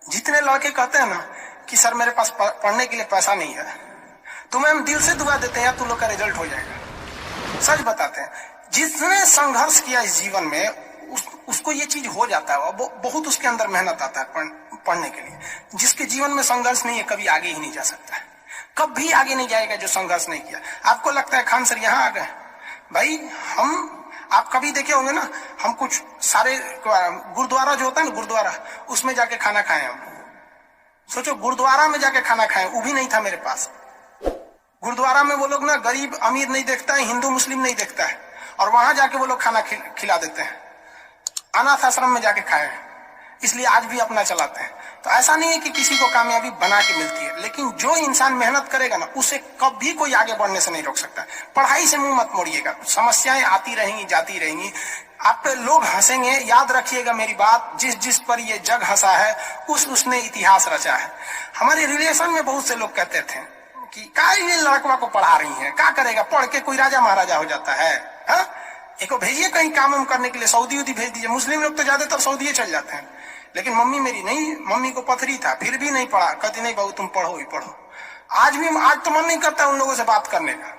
जितने लड़के कहते हैं ना कि सर मेरे पास पढ़ने के लिए पैसा नहीं है, तो मैम दिल से दुआ देते हैं यार तुम लोग का रिजल्ट हो जाएगा। सच बताते हैं, जिसने संघर्ष किया इस जीवन में उसको ये चीज हो जाता है, बहुत उसके अंदर मेहनत आता है पढ़ने के लिए। जिसके जीवन में संघर्ष नहीं है कभी आगे ही नहीं जा सकता है, कभी आगे नहीं जाएगा जो संघर्ष नहीं किया। आपको लगता है खान सर यहाँ आ गए, भाई आप कभी देखे होंगे ना, हम कुछ सारे गुरुद्वारा जो होता है ना, गुरुद्वारा उसमें जाके खाना खाए हम। सोचो गुरुद्वारा में जाके खाना खाए, वो भी नहीं था मेरे पास। गुरुद्वारा में वो लोग ना गरीब अमीर नहीं देखता है, हिंदू मुस्लिम नहीं देखता है, और वहां जाके वो लोग खाना खिला देते हैं। अनाथ आश्रम में जाके खाए, इसलिए आज भी अपना चलाते हैं। तो ऐसा नहीं है कि किसी को कामयाबी बना के मिलती है, लेकिन जो इंसान मेहनत करेगा ना उसे कभी कोई आगे बढ़ने से नहीं रोक सकता। पढ़ाई से मुंह मत मोड़िएगा, समस्याएं आती रहेंगी जाती रहेंगी, आप पे लोग हंसेंगे। याद रखिएगा मेरी बात, जिस पर ये जग हंसा है उसने इतिहास रचा है। हमारे रिलेशन में बहुत से लोग कहते थे कि क्या ये लड़कवा को पढ़ा रही है, क्या करेगा, पढ़ के कोई राजा महाराजा हो जाता है। एको भेजिए कहीं काम करने के लिए, सऊदी उदी भेज दीजिए। मुस्लिम लोग तो ज्यादातर सऊदी चल जाते हैं, लेकिन मम्मी मेरी नहीं, मम्मी को पथरी था फिर भी नहीं पढ़ा। कहती नहीं बहू तुम पढ़ो ही पढ़ो। आज तो मन नहीं करता उन लोगों से बात करने का,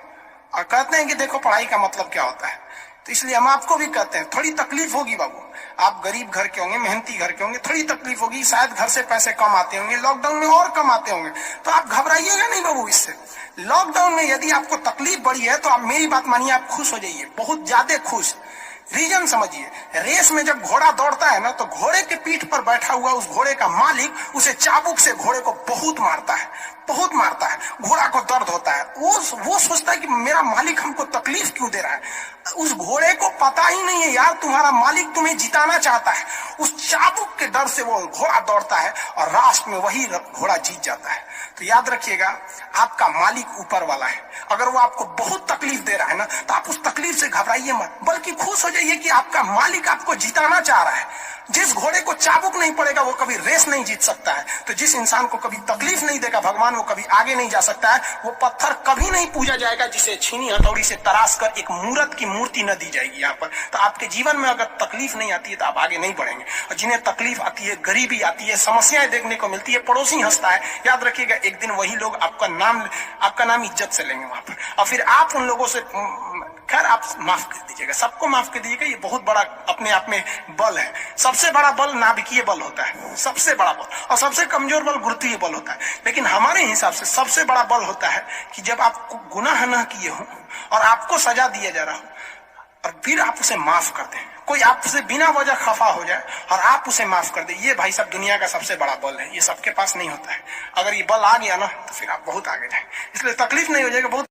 और कहते हैं कि देखो पढ़ाई का मतलब क्या होता है। तो इसलिए हम आपको भी कहते हैं थोड़ी तकलीफ होगी बाबू, आप गरीब घर के होंगे, मेहनती घर के होंगे, थोड़ी तकलीफ होगी, शायद घर से पैसे कम आते होंगे, लॉकडाउन में और कम आते होंगे, तो आप घबराइएगा नहीं बाबू। इससे लॉकडाउन में यदि आपको तकलीफ बढ़ी है तो आप मेरी बात मानिए, आप खुश हो जाइए, बहुत ज्यादा खुश। रीजन समझिए, रेस में जब घोड़ा दौड़ता है ना तो घोड़े के पीठ पर बैठा हुआ उस घोड़े का मालिक उसे चाबुक से घोड़े को बहुत मारता है, बहुत मारता है। घोड़ा को दर्द होता है, वो सोचता है कि मेरा मालिक हमको तकलीफ क्यों दे रहा है। उस घोड़े को पता ही नहीं है यार तुम्हारा मालिक तुम्हें जिताना चाहता है। उस चाबुक के डर से वो घोड़ा दौड़ता है और लास्ट में वही घोड़ा जीत जाता है। तो याद रखिएगा, आपका मालिक ऊपर वाला है। अगर वो आपको बहुत तकलीफ दे रहा है ना तो आप उस तकलीफ से घबराइए मत, बल्कि खुश हो जाइए कि आपका मालिक आपको जिताना चाह रहा है। जिस घोड़े को चाबुक नहीं पड़ेगा वो कभी रेस नहीं जीत सकता है। तो जिस इंसान को कभी तकलीफ नहीं देगा भगवान, वो कभी आगे नहीं जा सकता है। वो पत्थर कभी नहीं पूजा जाएगा जिसे छीनी हथौड़ी से तराश कर एक मूर्त की मूर्ति न दी जाएगी यहाँ पर। तो आपके जीवन में अगर तकलीफ नहीं आती है तो आप आगे नहीं बढ़ेंगे। और जिन्हें तकलीफ आती है, गरीबी आती है, समस्याएं देखने को मिलती है, पड़ोसी हंसता है, याद रखिएगा एक दिन वही लोग आपका नाम इज्जत से लेंगे वहां पर। और फिर आप उन लोगों से, खैर आप माफ कर दीजिएगा, सबको माफ कर दीजिएगा, ये बहुत बड़ा अपने आप में बल है। सबसे बड़ा बल नाभिकीय बल होता है, सबसे बड़ा बल, और सबसे कमजोर बल गुरुत्वीय बल होता है। लेकिन हमारे हिसाब से सबसे बड़ा बल होता है कि जब आप गुनाह न किए हो और आपको सजा दिया जा रहा हो और फिर आप उसे माफ कर दें। कोई आपसे बिना वजह खफा हो जाए और आप उसे माफ कर दे, ये भाई साहब दुनिया का सबसे बड़ा बल है। ये सबके पास नहीं होता है। अगर ये बल आ गया ना तो फिर आप बहुत आगे जाए। इसलिए तकलीफ नहीं हो जाएगा, बहुत